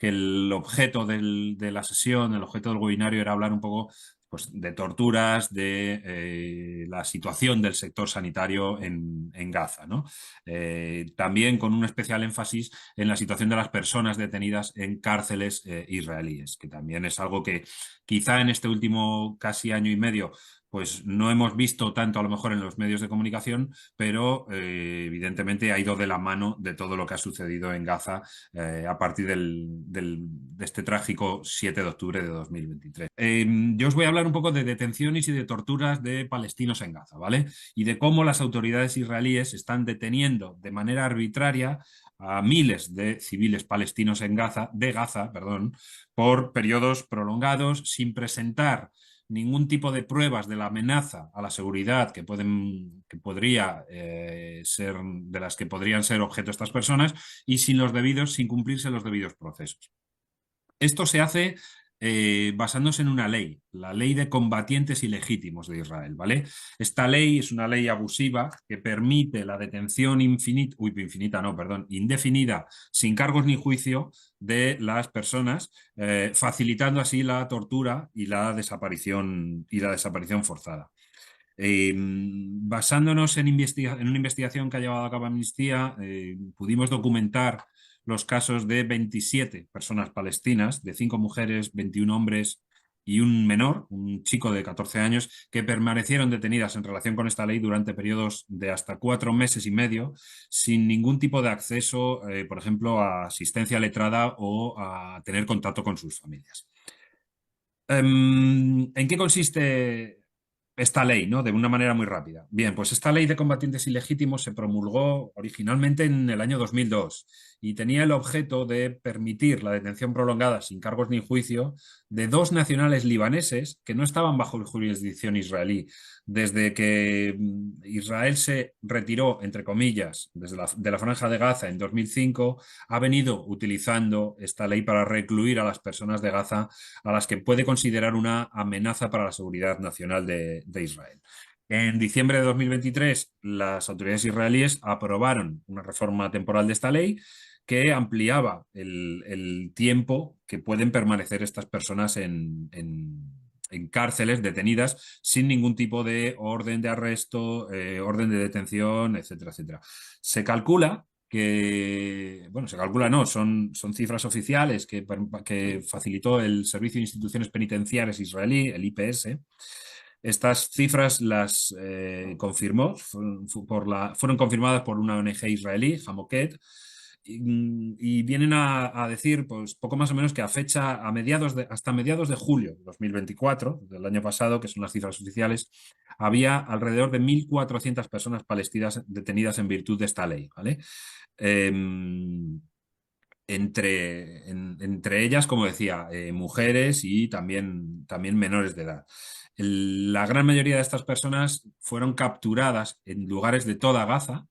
que el objeto de la sesión, el objeto del webinario era hablar un poco pues, de torturas, de la situación del sector sanitario en Gaza, ¿no? También con un especial énfasis en la situación de las personas detenidas en cárceles israelíes, que también es algo que quizá en este último casi año y medio pues no hemos visto tanto a lo mejor en los medios de comunicación, pero evidentemente ha ido de la mano de todo lo que ha sucedido en Gaza a partir de este trágico 7 de octubre de 2023. Yo os voy a hablar un poco de detenciones y de torturas de palestinos en Gaza, ¿vale? Y de cómo las autoridades israelíes están deteniendo de manera arbitraria a miles de civiles palestinos en Gaza, de Gaza, perdón, por periodos prolongados, sin presentar ningún tipo de pruebas de la amenaza a la seguridad que podría ser, de las que podrían ser objeto estas personas y sin cumplirse los debidos procesos. Esto se hace basándose en una ley, la ley de combatientes ilegítimos de Israel, ¿vale? Esta ley es una ley abusiva que permite la detención indefinida, sin cargos ni juicio de las personas, facilitando así la tortura y la desaparición forzada. Basándonos en una investigación que ha llevado a cabo Amnistía, pudimos documentar los casos de 27 personas palestinas, de 5 mujeres, 21 hombres y un menor, un chico de 14 años, que permanecieron detenidas en relación con esta ley durante periodos de hasta 4 meses y medio, sin ningún tipo de acceso, por ejemplo, a asistencia letrada o a tener contacto con sus familias. ¿En qué consiste esta ley, ¿no? De una manera muy rápida. Bien, pues esta ley de combatientes ilegítimos se promulgó originalmente en el año 2002 y tenía el objeto de permitir la detención prolongada sin cargos ni juicio de 2 nacionales libaneses que no estaban bajo jurisdicción israelí. Desde que Israel se retiró, entre comillas, de la Franja de Gaza en 2005, ha venido utilizando esta ley para recluir a las personas de Gaza a las que puede considerar una amenaza para la seguridad nacional de Israel. En diciembre de 2023, las autoridades israelíes aprobaron una reforma temporal de esta ley que ampliaba el tiempo que pueden permanecer estas personas en cárceles detenidas sin ningún tipo de orden de arresto, orden de detención, etcétera, etcétera. Se calcula bueno, se calcula no, son cifras oficiales que facilitó el Servicio de Instituciones Penitenciarias israelí, el IPS. Estas cifras las confirmó, fueron confirmadas por una ONG israelí, Hamoket, y vienen a decir, pues poco más o menos que hasta mediados de julio de 2024, del año pasado, que son las cifras oficiales, había alrededor de 1.400 personas palestinas detenidas en virtud de esta ley, ¿vale? Eh, entre ellas, como decía, mujeres y también menores de edad. La gran mayoría de estas personas fueron capturadas en lugares de toda Gaza,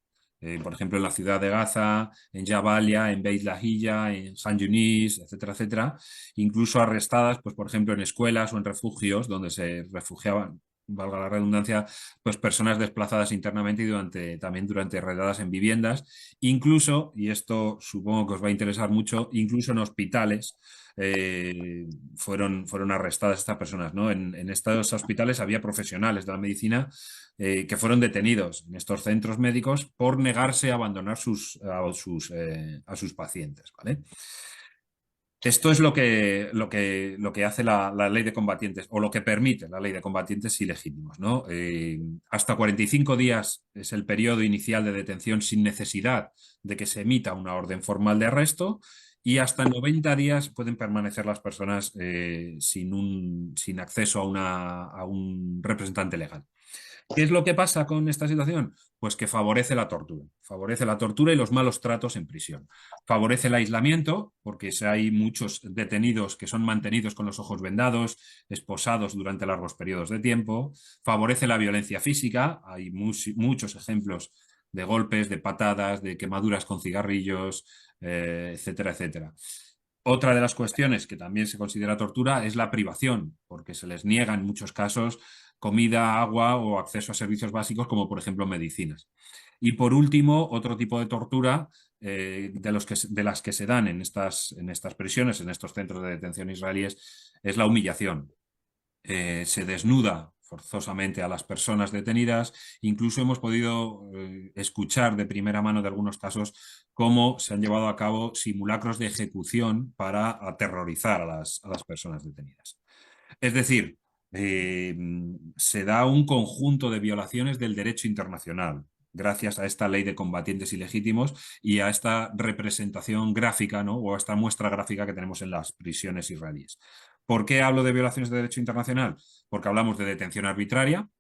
por ejemplo, en la ciudad de Gaza, en Jabalia, en Beit Lahilla, en Han Yunis, etcétera, etcétera, incluso arrestadas, pues, por ejemplo, en escuelas o en refugios donde se refugiaban, valga la redundancia, pues personas desplazadas internamente y también durante redadas en viviendas, incluso, y esto supongo que os va a interesar mucho, incluso en hospitales fueron arrestadas estas personas, ¿no? En estos hospitales había profesionales de la medicina que fueron detenidos en estos centros médicos por negarse a abandonar a sus pacientes, ¿vale? Esto es lo que hace la ley de combatientes, o lo que permite la ley de combatientes ilegítimos, ¿no? Hasta 45 días es el periodo inicial de detención sin necesidad de que se emita una orden formal de arresto, y hasta 90 días pueden permanecer las personas sin acceso a un representante legal. ¿Qué es lo que pasa con esta situación? Pues que favorece la tortura y los malos tratos en prisión. Favorece el aislamiento, porque hay muchos detenidos que son mantenidos con los ojos vendados, esposados durante largos periodos de tiempo. Favorece la violencia física, hay muchos ejemplos de golpes, de patadas, de quemaduras con cigarrillos, etcétera, etcétera. Otra de las cuestiones que también se considera tortura es la privación, porque se les niega en muchos casos comida, agua o acceso a servicios básicos como por ejemplo medicinas. Y por último, otro tipo de tortura de las que se dan en estas prisiones, en estos centros de detención israelíes, es la humillación. Se desnuda forzosamente a las personas detenidas. Incluso hemos podido escuchar de primera mano de algunos casos cómo se han llevado a cabo simulacros de ejecución para aterrorizar a las personas detenidas. Es decir, eh, se da un conjunto de violaciones del derecho internacional gracias a esta ley de combatientes ilegítimos y a esta representación gráfica, ¿no? O a esta muestra gráfica que tenemos en las prisiones israelíes. ¿Por qué hablo de violaciones de derecho internacional? Porque hablamos de detención arbitraria,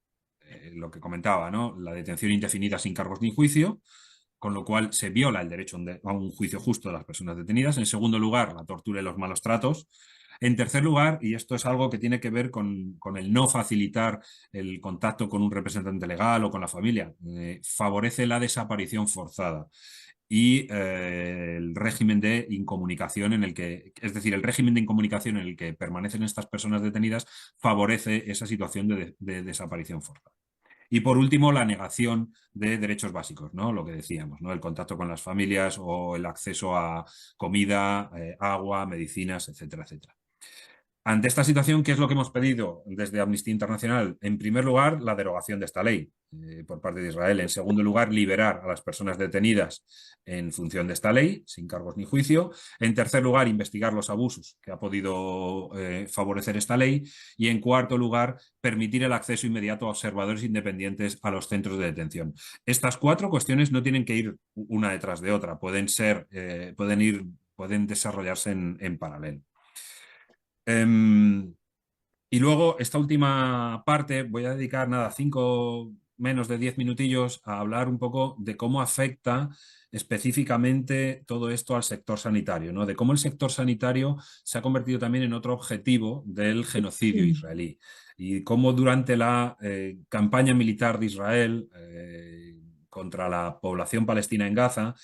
lo que comentaba, ¿no? La detención indefinida sin cargos ni juicio, con lo cual se viola el derecho a un juicio justo de las personas detenidas. En segundo lugar, la tortura y los malos tratos. En tercer lugar, y esto es algo que tiene que ver con el no facilitar el contacto con un representante legal o con la familia, favorece la desaparición forzada y el régimen de incomunicación en el que, es decir, el régimen de incomunicación en el que permanecen estas personas detenidas favorece esa situación de desaparición forzada. Y por último, la negación de derechos básicos, ¿no? Lo que decíamos, ¿no? El contacto con las familias o el acceso a comida, agua, medicinas, etcétera, etcétera. Ante esta situación, ¿qué es lo que hemos pedido desde Amnistía Internacional? En primer lugar, la derogación de esta ley por parte de Israel. En segundo lugar, liberar a las personas detenidas en función de esta ley, sin cargos ni juicio. En tercer lugar, investigar los abusos que ha podido favorecer esta ley. Y en cuarto lugar, permitir el acceso inmediato a observadores independientes a los centros de detención. Estas cuatro cuestiones no tienen que ir una detrás de otra, pueden desarrollarse en paralelo. Um, y luego, esta última parte, voy a dedicar nada, menos de 10 minutillos a hablar un poco de cómo afecta específicamente todo esto al sector sanitario, ¿no? De cómo el sector sanitario se ha convertido también en otro objetivo del genocidio israelí y cómo durante la campaña militar de Israel contra la población palestina en Gaza,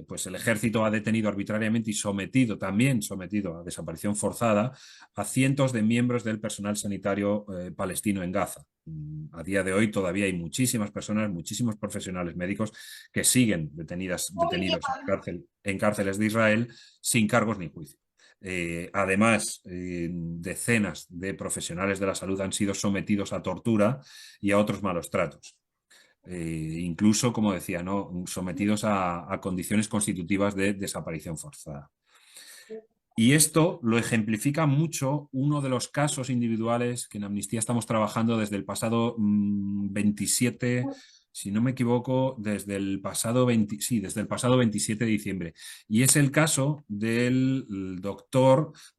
pues el ejército ha detenido arbitrariamente y sometido a desaparición forzada a cientos de miembros del personal sanitario palestino en Gaza. A día de hoy todavía hay muchísimas personas, muchísimos profesionales médicos que siguen detenidos en cárceles de Israel sin cargos ni juicio. Además, decenas de profesionales de la salud han sido sometidos a tortura y a otros malos tratos. Incluso, como decía, ¿no? Sometidos a condiciones constitutivas de desaparición forzada. Y esto lo ejemplifica mucho uno de los casos individuales que en Amnistía estamos trabajando desde el pasado 27, si no me equivoco, desde el pasado 27 de diciembre. Y es el caso del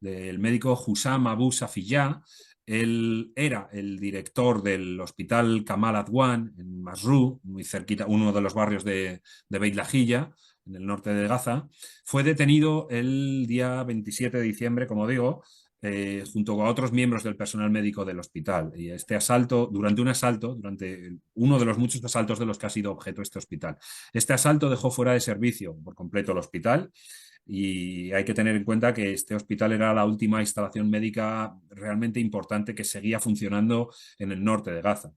médico Hussam Abu Safiyah. Él era el director del hospital Kamal Adwan en Masrú, muy cerquita, uno de los barrios de Beit Lahilla, en el norte de Gaza. Fue detenido el día 27 de diciembre, como digo, junto con otros miembros del personal médico del hospital. Y durante uno de los muchos asaltos de los que ha sido objeto este hospital. Este asalto dejó fuera de servicio por completo el hospital. Y hay que tener en cuenta que este hospital era la última instalación médica realmente importante que seguía funcionando en el norte de Gaza.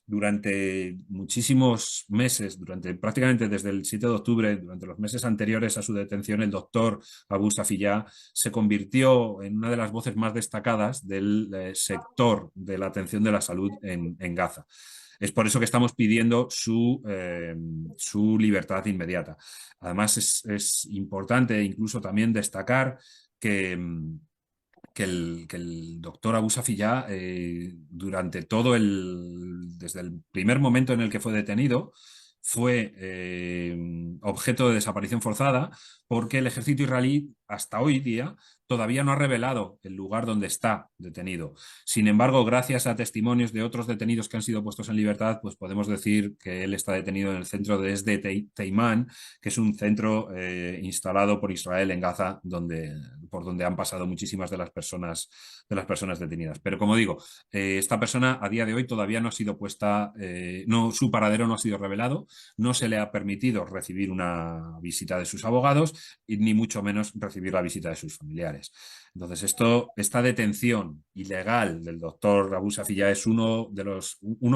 Durante muchísimos meses, prácticamente desde el 7 de octubre, durante los meses anteriores a su detención, el doctor Abu Safiyah se convirtió en una de las voces más destacadas del sector de la atención de la salud en Gaza. Es por eso que estamos pidiendo su libertad inmediata. Además, es importante incluso también destacar que, que el doctor Abu Safiyah, desde el primer momento en el que fue detenido, fue objeto de desaparición forzada porque el ejército israelí hasta hoy día todavía no ha revelado el lugar donde está detenido. Sin embargo, gracias a testimonios de otros detenidos que han sido puestos en libertad, pues podemos decir que él está detenido en el centro de Teimán, que es un centro instalado por Israel en Gaza, por donde han pasado muchísimas de las personas detenidas. Pero como digo, esta persona a día de hoy todavía no ha sido su paradero no ha sido revelado, no se le ha permitido recibir una visita de sus abogados y ni mucho menos recibir la visita de sus familiares. familiares. Entonces, esta detención ilegal del doctor Abu Safiyah es uno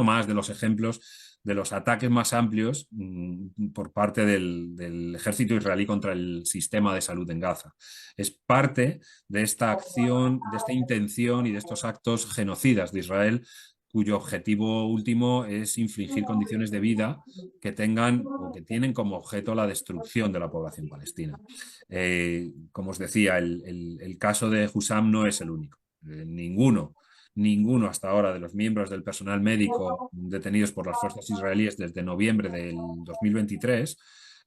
más de los ejemplos de los ataques más amplios por parte del ejército israelí contra el sistema de salud en Gaza. Es parte de esta acción, de esta intención y de estos actos genocidas de Israel, cuyo objetivo último es infligir condiciones de vida que tengan o que tienen como objeto la destrucción de la población palestina. Como os decía, el caso de Hussam no es el único. Ninguno hasta ahora de los miembros del personal médico detenidos por las fuerzas israelíes desde noviembre del 2023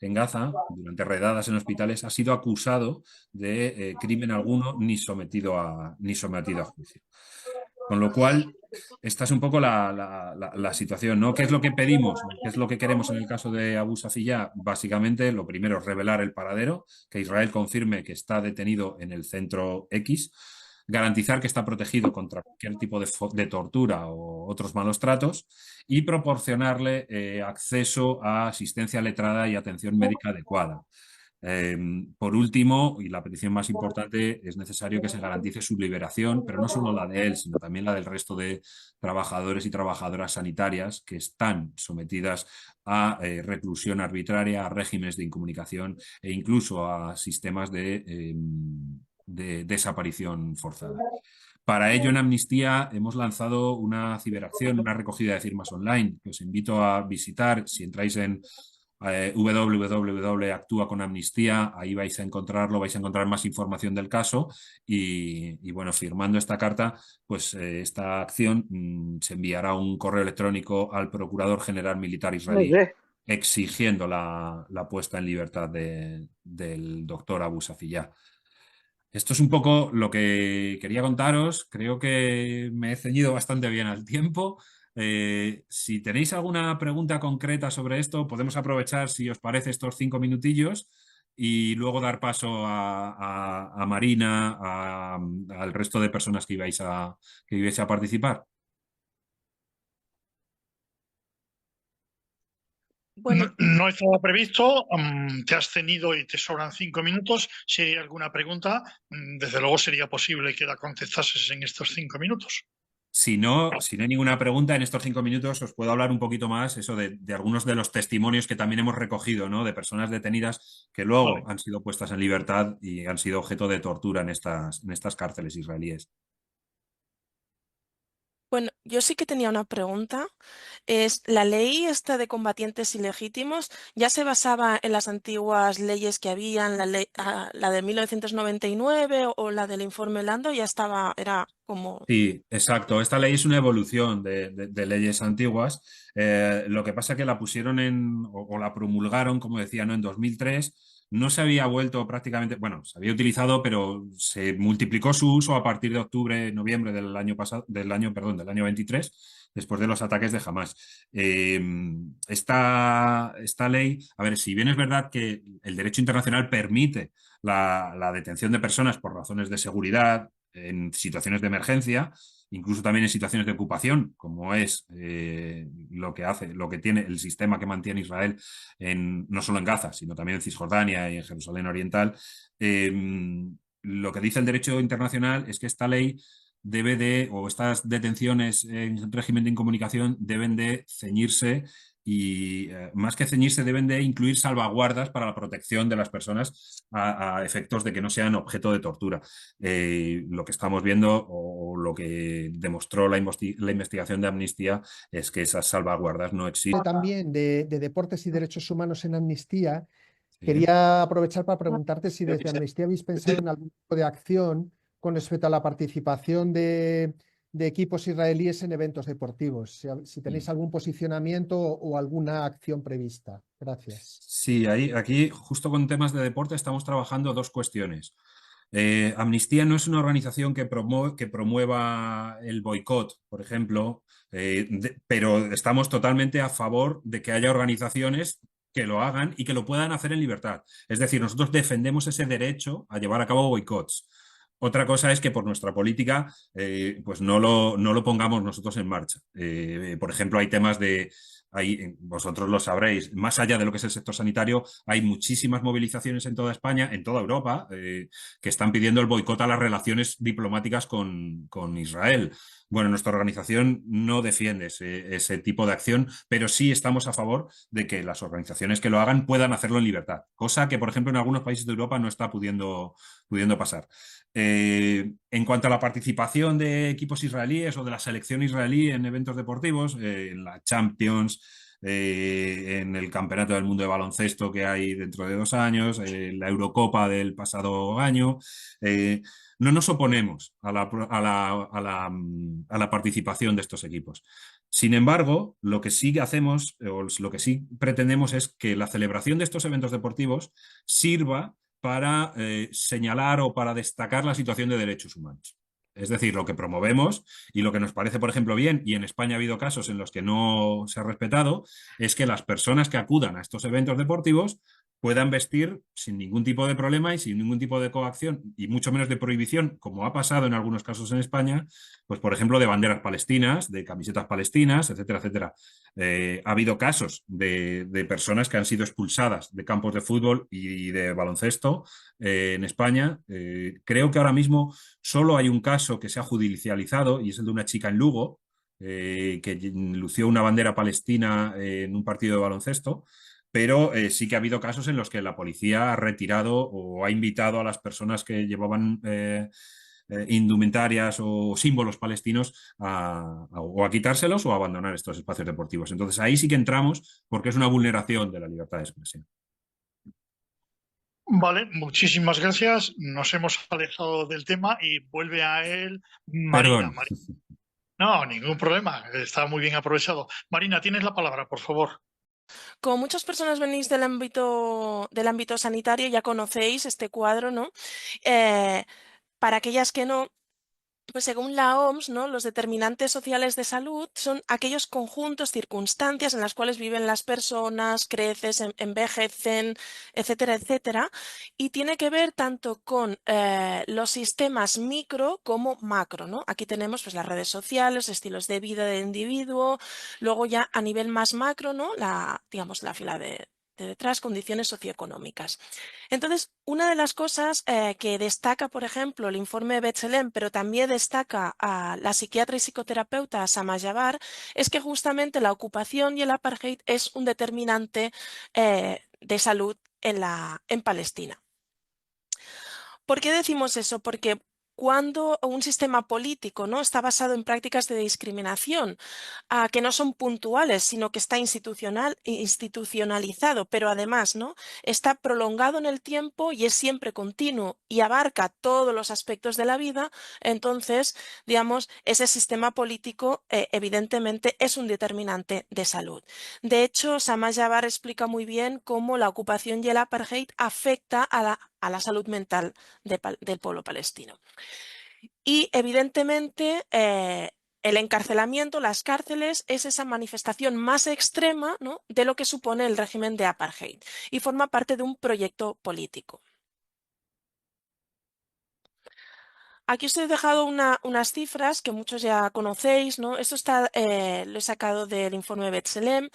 en Gaza, durante redadas en hospitales, ha sido acusado de crimen alguno ni sometido a juicio. Con lo cual, esta es un poco la situación, ¿no? ¿Qué es lo que pedimos? ¿Qué es lo que queremos en el caso de Abu Safiyah? Básicamente, lo primero es revelar el paradero, que Israel confirme que está detenido en el centro X, garantizar que está protegido contra cualquier tipo de tortura o otros malos tratos y proporcionarle acceso a asistencia letrada y atención médica adecuada. Por último, y la petición más importante, es necesario que se garantice su liberación, pero no solo la de él, sino también la del resto de trabajadores y trabajadoras sanitarias que están sometidas a reclusión arbitraria, a regímenes de incomunicación e incluso a sistemas de desaparición forzada. Para ello, en Amnistía hemos lanzado una ciberacción, una recogida de firmas online, que os invito a visitar si entráis en www.actúa con Amnistía, ahí vais a encontrarlo, vais a encontrar más información del caso y bueno, firmando esta carta, pues esta acción se enviará un correo electrónico al Procurador General Militar Muy israelí bien. exigiendo la puesta en libertad del doctor Abu Safiyah. Esto es un poco lo que quería contaros. Creo que me he ceñido bastante bien al tiempo. Si tenéis alguna pregunta concreta sobre esto, podemos aprovechar, si os parece, estos 5 minutillos y luego dar paso a Marina, al resto de personas que ibais a participar. Bueno, No estaba previsto, te has tenido y te sobran 5 minutos. Si hay alguna pregunta, desde luego sería posible que la contestases en estos 5 minutos. Si no hay ninguna pregunta, en estos 5 minutos os puedo hablar un poquito más eso de algunos de los testimonios que también hemos recogido, ¿no? De personas detenidas que luego Vale. han sido puestas en libertad y han sido objeto de tortura en estas cárceles israelíes. bueno, yo sí que tenía una pregunta. Es, ¿la ley esta de combatientes ilegítimos ya se basaba en las antiguas leyes que habían, la de 1999 o la del informe Lando? Ya estaba, era como... Sí, exacto. Esta ley es una evolución de leyes antiguas. Lo que pasa es que la pusieron o la promulgaron, como decía, ¿no? En 2003. No se había vuelto prácticamente, bueno, se había utilizado, pero se multiplicó su uso a partir de octubre, noviembre del año pasado, del año 23, después de los ataques de Hamas. Esta ley, a ver, si bien es verdad que el derecho internacional permite la detención de personas por razones de seguridad, en situaciones de emergencia, incluso también en situaciones de ocupación, como es lo que tiene el sistema que mantiene Israel no solo en Gaza, sino también en Cisjordania y en Jerusalén Oriental. Lo que dice el derecho internacional es que esta ley o estas detenciones en régimen de incomunicación deben de ceñirse y más que ceñirse deben de incluir salvaguardas para la protección de las personas a efectos de que no sean objeto de tortura. Lo que estamos viendo o lo que demostró la investigación de Amnistía es que esas salvaguardas no existen. También de Deportes y Derechos Humanos en Amnistía, ¿Sí? quería aprovechar para preguntarte si desde Amnistía habéis pensado en algún tipo de acción con respecto a la participación de equipos israelíes en eventos deportivos, si tenéis algún posicionamiento o alguna acción prevista. Gracias. Sí, aquí justo con temas de deporte estamos trabajando dos cuestiones. Amnistía no es una organización que promueva el boicot, por ejemplo, pero estamos totalmente a favor de que haya organizaciones que lo hagan y que lo puedan hacer en libertad. Es decir, nosotros defendemos ese derecho a llevar a cabo boicots. Otra cosa es que por nuestra política pues no lo pongamos nosotros en marcha. Por ejemplo, hay temas vosotros lo sabréis, más allá de lo que es el sector sanitario, hay muchísimas movilizaciones en toda España, en toda Europa, que están pidiendo el boicot a las relaciones diplomáticas con Israel. Bueno, nuestra organización no defiende ese tipo de acción, pero sí estamos a favor de que las organizaciones que lo hagan puedan hacerlo en libertad, cosa que, por ejemplo, en algunos países de Europa no está pudiendo pasar. En cuanto a la participación de equipos israelíes o de la selección israelí en eventos deportivos, en la Champions, en el Campeonato del Mundo de Baloncesto que hay dentro de 2 años, la Eurocopa del pasado año, no nos oponemos a la participación de estos equipos. Sin embargo, lo que sí hacemos, o lo que sí pretendemos es que la celebración de estos eventos deportivos sirva para señalar o para destacar la situación de derechos humanos. Es decir, lo que promovemos y lo que nos parece, por ejemplo, bien, y en España ha habido casos en los que no se ha respetado, es que las personas que acudan a estos eventos deportivos puedan vestir sin ningún tipo de problema y sin ningún tipo de coacción y mucho menos de prohibición, como ha pasado en algunos casos en España, pues por ejemplo de banderas palestinas, de camisetas palestinas, etcétera, etcétera. Ha habido casos de personas que han sido expulsadas de campos de fútbol y de baloncesto en España. Creo que ahora mismo solo hay un caso que se ha judicializado y es el de una chica en Lugo, que lució una bandera palestina en un partido de baloncesto, pero sí que ha habido casos en los que la policía ha retirado o ha invitado a las personas que llevaban indumentarias o símbolos palestinos o a quitárselos o a abandonar estos espacios deportivos. Entonces ahí sí que entramos porque es una vulneración de la libertad de expresión. Vale, muchísimas gracias. Nos hemos alejado del tema y vuelve a él Marina. Perdón. No, ningún problema. Está muy bien aprovechado. Marina, tienes la palabra, por favor. Como muchas personas venís del ámbito sanitario, ya conocéis este cuadro, ¿no? Para aquellas que no, pues según la OMS, ¿no? Los determinantes sociales de salud son aquellos conjuntos, circunstancias en las cuales viven las personas, crecen, envejecen, etcétera, etcétera, y tiene que ver tanto con los sistemas micro como macro, ¿no? Aquí tenemos pues las redes sociales, estilos de vida del individuo, luego ya a nivel más macro, ¿no? Digamos, la fila de detrás, condiciones socioeconómicas. Entonces, una de las cosas que destaca, por ejemplo, el informe de B'Tselem, pero también destaca a la psiquiatra y psicoterapeuta Sama Jabar, es que justamente la ocupación y el apartheid es un determinante de salud en Palestina. ¿Por qué decimos eso? Porque cuando un sistema político, ¿no? está basado en prácticas de discriminación que no son puntuales, sino que está institucionalizado, pero además, ¿no? está prolongado en el tiempo y es siempre continuo y abarca todos los aspectos de la vida, entonces, digamos, ese sistema político evidentemente es un determinante de salud. De hecho, Sama Jabar explica muy bien cómo la ocupación y el apartheid afecta a la salud mental del pueblo palestino. Y evidentemente el encarcelamiento, las cárceles, es esa manifestación más extrema, ¿no? de lo que supone el régimen de apartheid y forma parte de un proyecto político. Aquí os he dejado unas cifras que muchos ya conocéis, ¿no? Esto lo he sacado del informe de B'Tselem.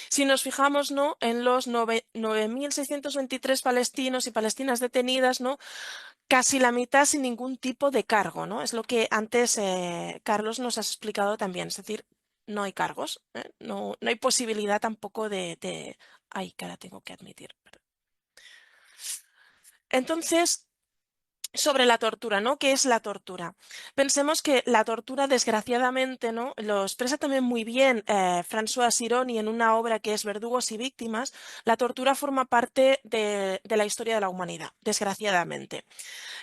Si nos fijamos, ¿no? en los 9.623 palestinos y palestinas detenidas, ¿no? Casi la mitad sin ningún tipo de cargo, ¿no? Es lo que antes Carlos nos ha explicado también. Es decir, no hay cargos, no hay posibilidad tampoco de... Ay, que ahora tengo que admitir. Perdón. Entonces, sobre la tortura, ¿no? ¿Qué es la tortura? Pensemos que la tortura, desgraciadamente, ¿no? Lo expresa también muy bien François Sironi en una obra que es Verdugos y Víctimas. La tortura forma parte de la historia de la humanidad, desgraciadamente.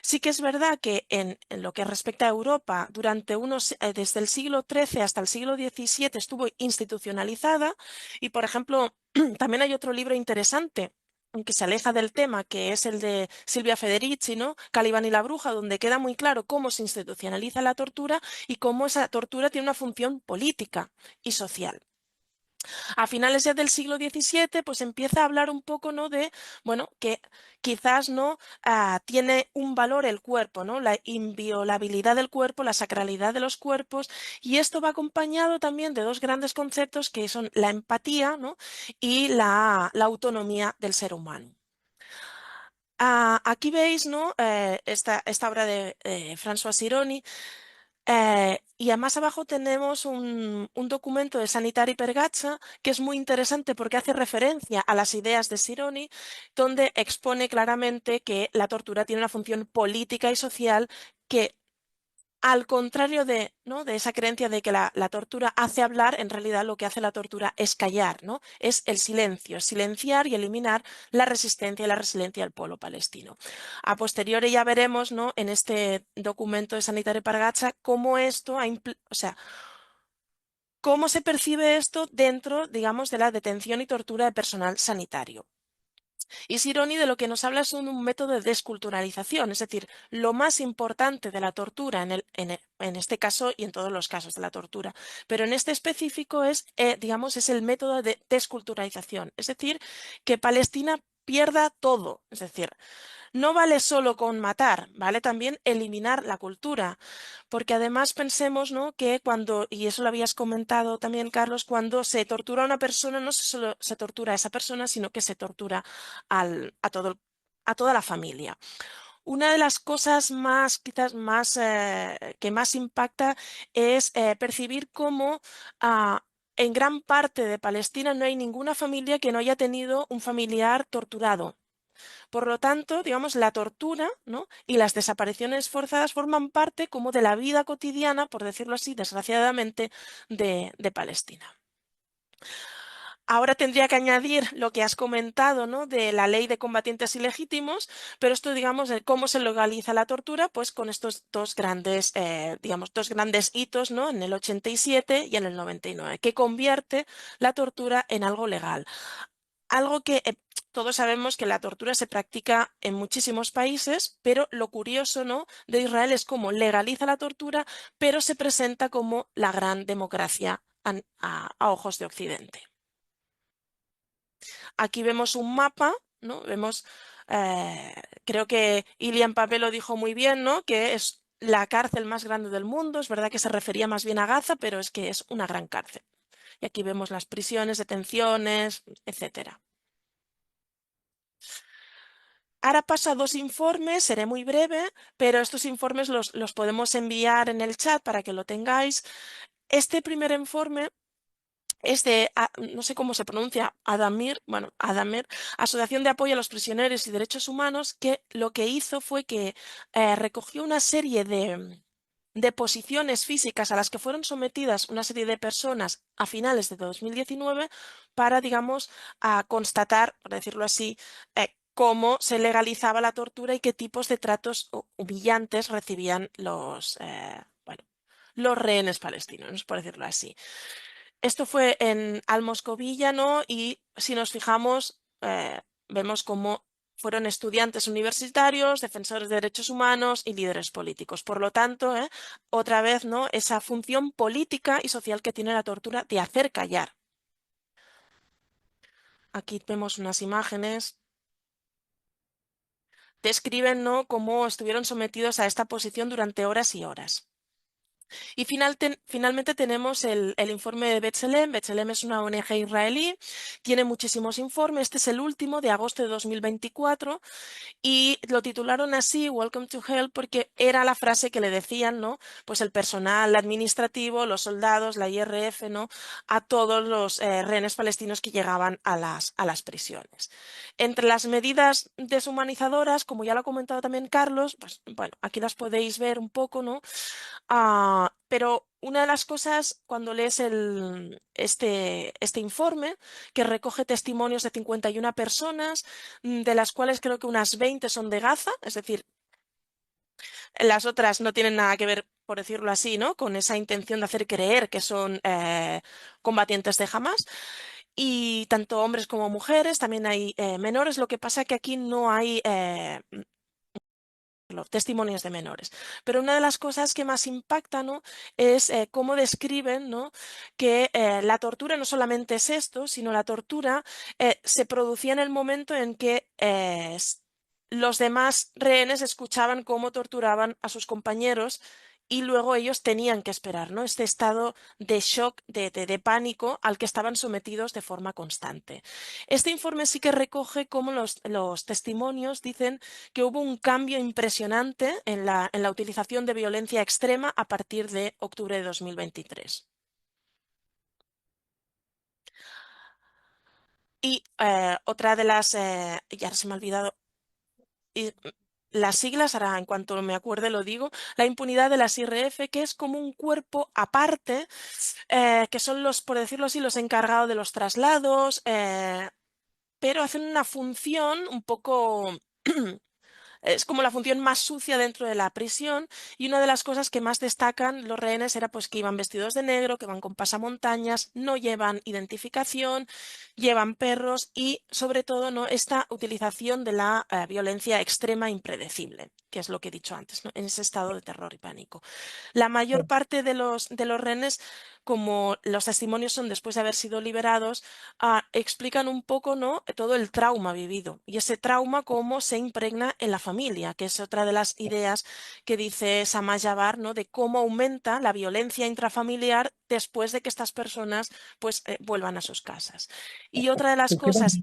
Sí que es verdad que en lo que respecta a Europa, desde el siglo XIII hasta el siglo XVII estuvo institucionalizada y, por ejemplo, también hay otro libro interesante, aunque se aleja del tema, que es el de Silvia Federici, ¿no? Calibán y la bruja, donde queda muy claro cómo se institucionaliza la tortura y cómo esa tortura tiene una función política y social. A finales ya del siglo XVII, pues empieza a hablar un poco, ¿no? De, bueno, que quizás no tiene un valor el cuerpo, ¿no? La inviolabilidad del cuerpo, la sacralidad de los cuerpos, y esto va acompañado también de dos grandes conceptos que son la empatía, ¿no? Y la autonomía del ser humano. Aquí veis, ¿no? Esta obra de François Sironi. Y más abajo tenemos un documento de Sanitari per Gazza que es muy interesante porque hace referencia a las ideas de Sironi, donde expone claramente que la tortura tiene una función política y social que, al contrario de, ¿no? de esa creencia de que la tortura hace hablar, en realidad lo que hace la tortura es callar, ¿no? Es el silencio, silenciar y eliminar la resistencia y la resiliencia del pueblo palestino. A posteriori ya veremos, ¿no? en este documento de Sanitari per Gazza cómo esto o sea, cómo se percibe esto dentro, digamos, de la detención y tortura de personal sanitario. Y Sironi de lo que nos habla es un método de desculturalización, es decir, lo más importante de la tortura en este caso y en todos los casos de la tortura, pero en este específico es, digamos, es el método de desculturalización, es decir, que Palestina pierda todo, es decir, no vale solo con matar, vale también eliminar la cultura, porque además pensemos, ¿no? que cuando, y eso lo habías comentado también, Carlos, cuando se tortura a una persona, no solo se tortura a esa persona, sino que se tortura a toda la familia. Una de las cosas más, quizás más, que más impacta es percibir cómo en gran parte de Palestina no hay ninguna familia que no haya tenido un familiar torturado. Por lo tanto, digamos, la tortura, ¿no? y las desapariciones forzadas forman parte como de la vida cotidiana, por decirlo así, desgraciadamente, de Palestina. Ahora tendría que añadir lo que has comentado, ¿no? de la ley de combatientes ilegítimos, pero esto, digamos, de cómo se legaliza la tortura, pues con estos dos grandes, digamos, dos grandes hitos, ¿no? en el 87 y en el 99, que convierte la tortura en algo legal. Algo que todos sabemos que la tortura se practica en muchísimos países, pero lo curioso, ¿no? de Israel es cómo legaliza la tortura, pero se presenta como la gran democracia a ojos de Occidente. Aquí vemos un mapa, ¿no? Vemos, creo que Ilian Pape lo dijo muy bien, ¿no? que es la cárcel más grande del mundo. Es verdad que se refería más bien a Gaza, pero es que es una gran cárcel. Y aquí vemos las prisiones, detenciones, etcétera. Ahora paso a dos informes, seré muy breve, pero estos informes los podemos enviar en el chat para que lo tengáis. Este primer informe es de, no sé cómo se pronuncia, Adamir, bueno, Adamer, Asociación de Apoyo a los Prisioneros y Derechos Humanos, que lo que hizo fue que recogió una serie de posiciones físicas a las que fueron sometidas una serie de personas a finales de 2019 para, digamos, constatar, por decirlo así, cómo se legalizaba la tortura y qué tipos de tratos humillantes recibían bueno, los rehenes palestinos, por decirlo así. Esto fue en Almoscovilla, ¿no? Y si nos fijamos, vemos cómo fueron estudiantes universitarios, defensores de derechos humanos y líderes políticos. Por lo tanto, otra vez, ¿no? esa función política y social que tiene la tortura de hacer callar. Aquí vemos unas imágenes. Describen, ¿no? cómo estuvieron sometidos a esta posición durante horas y horas. Y finalmente tenemos el informe de B'Tselem. B'Tselem es una ONG israelí, tiene muchísimos informes. Este es el último de agosto de 2024 y lo titularon así, Welcome to Hell, porque era la frase que le decían, ¿no? Pues el personal administrativo, los soldados, la IRF, ¿no? a todos los rehenes palestinos que llegaban a las prisiones. Entre las medidas deshumanizadoras, como ya lo ha comentado también Carlos, pues bueno, aquí las podéis ver un poco, ¿no? Pero una de las cosas cuando lees este informe, que recoge testimonios de 51 personas, de las cuales creo que unas 20 son de Gaza, es decir, las otras no tienen nada que ver, por decirlo así, ¿no? con esa intención de hacer creer que son combatientes de Hamas. Y tanto hombres como mujeres, también hay menores. Lo que pasa es que aquí no hay testimonios de menores. Pero una de las cosas que más impacta, ¿no?, es cómo describen, ¿no?, que la tortura no solamente es esto, sino la tortura se producía en el momento en que los demás rehenes escuchaban cómo torturaban a sus compañeros y luego ellos tenían que esperar, ¿no?, este estado de shock, de pánico al que estaban sometidos de forma constante. Este informe sí que recoge cómo los testimonios dicen que hubo un cambio impresionante en la utilización de violencia extrema a partir de octubre de 2023. Y otra de las, ya se me ha olvidado, las siglas, ahora en cuanto me acuerde lo digo, la impunidad de las IRF, que es como un cuerpo aparte, que son los, por decirlo así, los encargados de los traslados, pero hacen una función un poco... Es como la función más sucia dentro de la prisión, y una de las cosas que más destacan los rehenes era pues que iban vestidos de negro, que van con pasamontañas, no llevan identificación, llevan perros y sobre todo, ¿no?, esta utilización de la violencia extrema impredecible, que es lo que he dicho antes, ¿no?, en ese estado de terror y pánico. La mayor parte de los rehenes, como los testimonios son después de haber sido liberados, explican un poco, ¿no?, todo el trauma vivido y ese trauma cómo se impregna en la familia, que es otra de las ideas que dice Samar Jabbar, ¿no?, de cómo aumenta la violencia intrafamiliar después de que estas personas pues vuelvan a sus casas. Y otra de las cosas...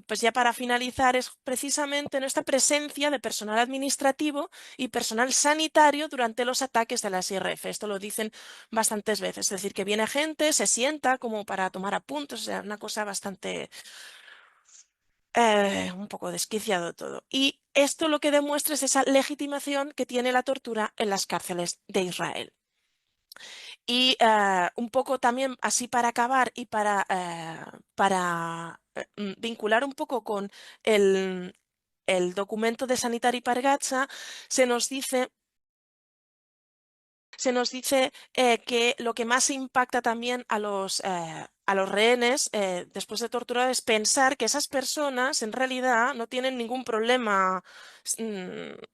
pues ya para finalizar, es precisamente nuestra presencia de personal administrativo y personal sanitario durante los ataques de las IRF. Esto lo dicen bastantes veces, es decir, que viene gente, se sienta como para tomar apuntes, o sea, una cosa bastante... un poco desquiciado todo. Y esto lo que demuestra es esa legitimación que tiene la tortura en las cárceles de Israel. Y un poco también así para acabar y para vincular un poco con el documento de Sanitari Pargatsa, se nos dice que lo que más impacta también a los rehenes después de torturar es pensar que esas personas en realidad no tienen ningún problema,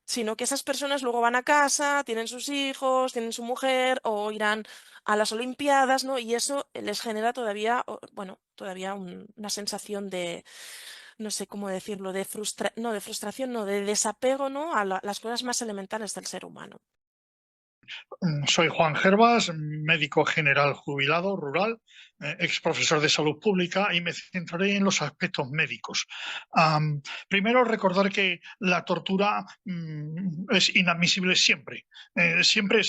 sino que esas personas luego van a casa, tienen sus hijos, tienen su mujer o irán a las Olimpiadas, ¿no? Y eso les genera todavía, bueno, todavía una sensación de, no sé cómo decirlo, de frustración, no, de desapego, ¿no?, a las cosas más elementales del ser humano. Soy Juan Gervas, médico general jubilado rural, ex profesor de salud pública, y me centraré en los aspectos médicos. Primero, recordar que la tortura es inadmisible siempre. Siempre.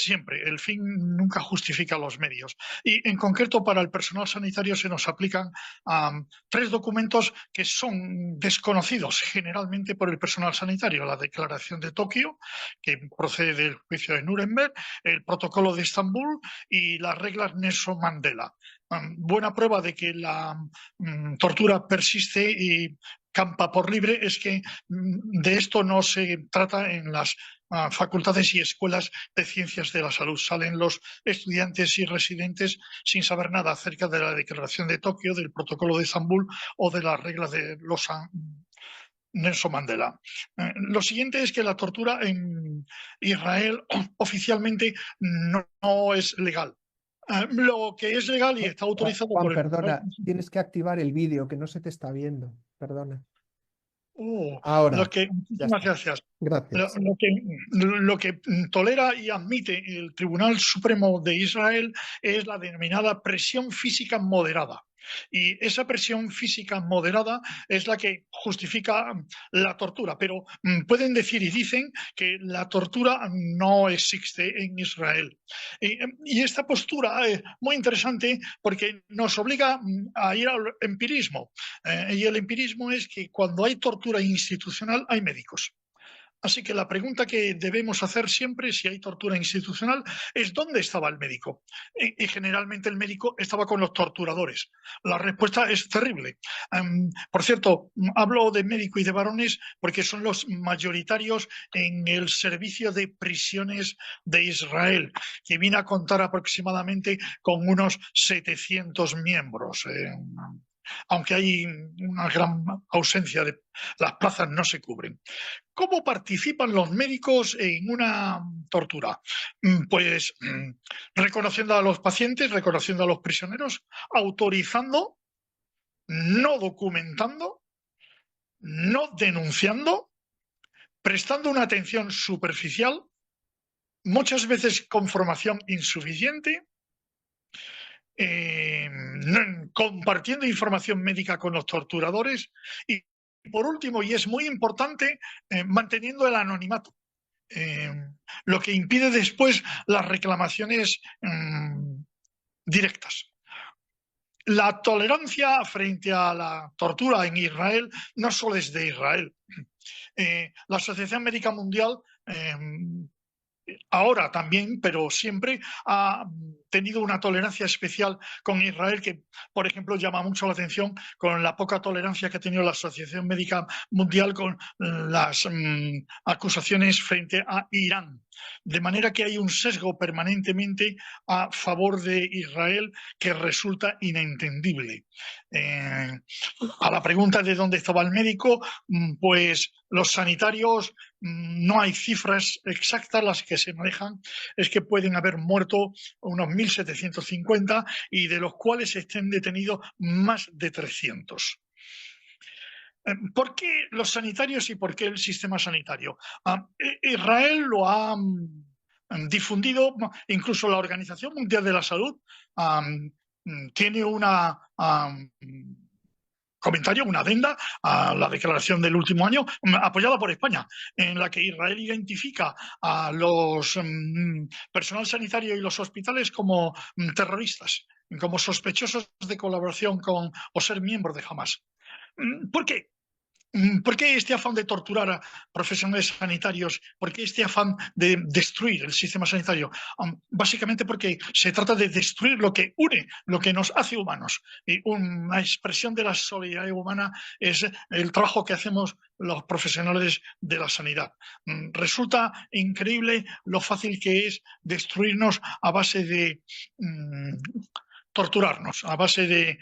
El fin nunca justifica los medios. Y en concreto, para el personal sanitario se nos aplican 3 documentos que son desconocidos generalmente por el personal sanitario: la Declaración de Tokio, que procede del juicio de Nuremberg, el Protocolo de Estambul y las reglas Nelson Mandela. Buena prueba de que la tortura persiste y campa por libre es que de esto no se trata en las facultades y escuelas de ciencias de la salud. Salen los estudiantes y residentes sin saber nada acerca de la Declaración de Tokio, del Protocolo de Estambul o de las reglas de Nelson Mandela. Lo siguiente es que la tortura en Israel oficialmente no es legal. Lo que es legal y está autorizado Juan, por el... perdona, tienes que activar el vídeo, que no se te está viendo. Perdona. Muchísimas Ahora, gracias. gracias. Lo que tolera y admite el Tribunal Supremo de Israel es la denominada presión física moderada. Y esa presión física moderada es la que justifica la tortura. Pero pueden decir y dicen que la tortura no existe en Israel. Y esta postura es muy interesante porque nos obliga a ir al empirismo. Y el empirismo es que cuando hay tortura institucional hay médicos. Así que la pregunta que debemos hacer siempre, si hay tortura institucional, es ¿dónde estaba el médico? Y generalmente el médico estaba con los torturadores. La respuesta es terrible. Por cierto, hablo de médico y de varones porque son los mayoritarios en el servicio de prisiones de Israel, que viene a contar aproximadamente con unos 700 miembros. aunque hay una gran ausencia de las plazas, no se cubren. ¿Cómo participan los médicos en una tortura? Pues reconociendo a los pacientes, reconociendo a los prisioneros, autorizando, no documentando, no denunciando, prestando una atención superficial, muchas veces con formación insuficiente, compartiendo información médica con los torturadores y, por último, y es muy importante, manteniendo el anonimato, lo que impide después las reclamaciones directas. La tolerancia frente a la tortura en Israel no solo es de Israel. La Asociación Médica Mundial ahora también, pero siempre ha tenido una tolerancia especial con Israel que, por ejemplo, llama mucho la atención con la poca tolerancia que ha tenido la Asociación Médica Mundial con las acusaciones frente a Irán. De manera que hay un sesgo permanentemente a favor de Israel que resulta inentendible. A la pregunta de dónde estaba el médico, pues los sanitarios, no hay cifras exactas, las que se manejan es que pueden haber muerto unos 1.750 y de los cuales estén detenidos más de 300. ¿Por qué los sanitarios y por qué el sistema sanitario? Israel lo ha difundido, incluso la Organización Mundial de la Salud tiene una comentario, una adenda a la declaración del último año, apoyada por España, en la que Israel identifica a los personal sanitario y los hospitales como terroristas, como sospechosos de colaboración con o ser miembros de Hamas. ¿Por qué? ¿Por qué este afán de torturar a profesionales sanitarios? ¿Por qué este afán de destruir el sistema sanitario? Básicamente porque se trata de destruir lo que une, lo que nos hace humanos. Y una expresión de la solidaridad humana es el trabajo que hacemos los profesionales de la sanidad. Resulta increíble lo fácil que es destruirnos a base de torturarnos, a base de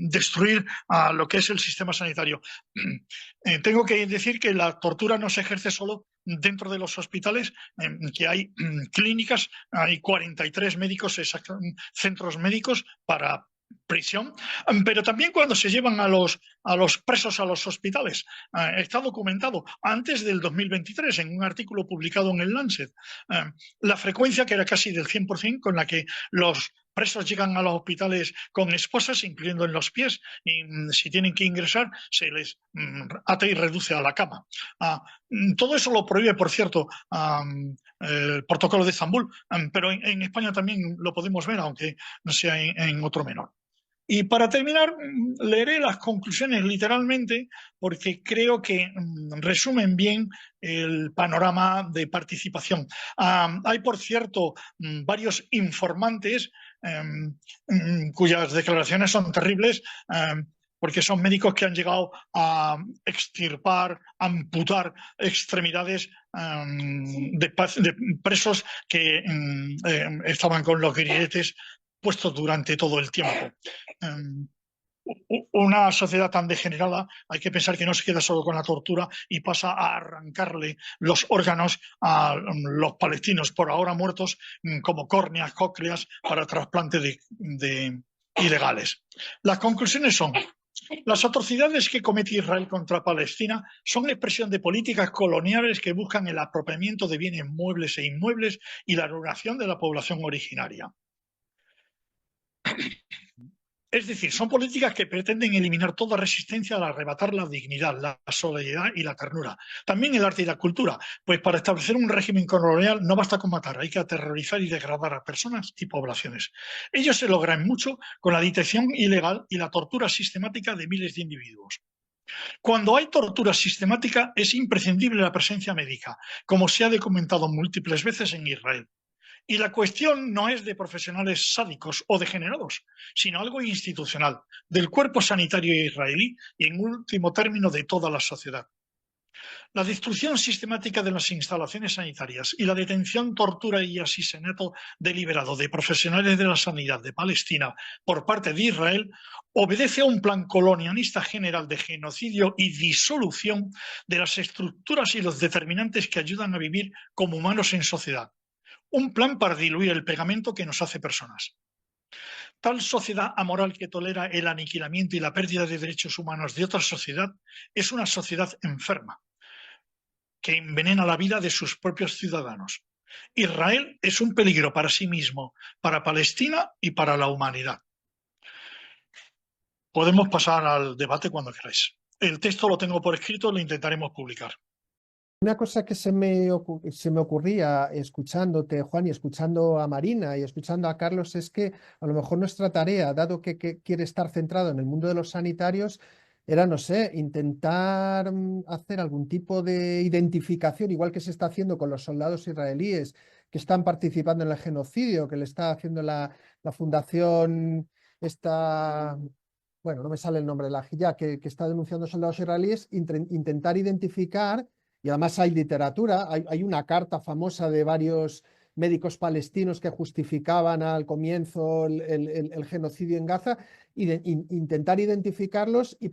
destruir a lo que es el sistema sanitario. Tengo que decir que la tortura no se ejerce solo dentro de los hospitales, que hay clínicas, hay 43 médicos, centros médicos para prisión, pero también cuando se llevan a los presos a los hospitales. Está documentado antes del 2023 en un artículo publicado en el Lancet, la frecuencia, que era casi del 100%, con la que los presos llegan a los hospitales con esposas, incluyendo en los pies, y si tienen que ingresar, se les ata y reduce a la cama. Todo eso lo prohíbe, por cierto, el protocolo de Estambul, pero en España también lo podemos ver, aunque no sea en otro menor. Y para terminar, leeré las conclusiones literalmente porque creo que resumen bien el panorama de participación. Hay, por cierto, varios informantes cuyas declaraciones son terribles, porque son médicos que han llegado a extirpar, amputar extremidades de presos que estaban con los grilletes puestos durante todo el tiempo. Una sociedad tan degenerada, hay que pensar que no se queda solo con la tortura y pasa a arrancarle los órganos a los palestinos por ahora muertos, como córneas, cócleas, para trasplante de ilegales. Las conclusiones son: las atrocidades que comete Israel contra Palestina son expresión de políticas coloniales que buscan el apropiamiento de bienes muebles e inmuebles y la anulación de la población originaria. Es decir, son políticas que pretenden eliminar toda resistencia al arrebatar la dignidad, la solidaridad y la ternura. También el arte y la cultura, pues para establecer un régimen colonial no basta con matar, hay que aterrorizar y degradar a personas y poblaciones. Ello se logra en mucho con la detención ilegal y la tortura sistemática de miles de individuos. Cuando hay tortura sistemática es imprescindible la presencia médica, como se ha documentado múltiples veces en Israel. Y la cuestión no es de profesionales sádicos o degenerados, sino algo institucional, del cuerpo sanitario israelí y, en último término, de toda la sociedad. La destrucción sistemática de las instalaciones sanitarias y la detención, tortura y asesinato deliberado de profesionales de la sanidad de Palestina por parte de Israel obedece a un plan colonialista general de genocidio y disolución de las estructuras y los determinantes que ayudan a vivir como humanos en sociedad. Un plan para diluir el pegamento que nos hace personas. Tal sociedad amoral que tolera el aniquilamiento y la pérdida de derechos humanos de otra sociedad es una sociedad enferma que envenena la vida de sus propios ciudadanos. Israel es un peligro para sí mismo, para Palestina y para la humanidad. Podemos pasar al debate cuando queráis. El texto lo tengo por escrito, lo intentaremos publicar. Una cosa que se me ocurría escuchándote, Juan, y escuchando a Marina y escuchando a Carlos, es que a lo mejor nuestra tarea, dado que quiere estar centrado en el mundo de los sanitarios, era, no sé, intentar hacer algún tipo de identificación, igual que se está haciendo con los soldados israelíes que están participando en el genocidio, que le está haciendo la fundación esta, bueno, no me sale el nombre de la Hiyad, que está denunciando soldados israelíes, intentar identificar. Y además hay literatura, hay una carta famosa de varios médicos palestinos que justificaban al comienzo el genocidio en Gaza, intentar identificarlos y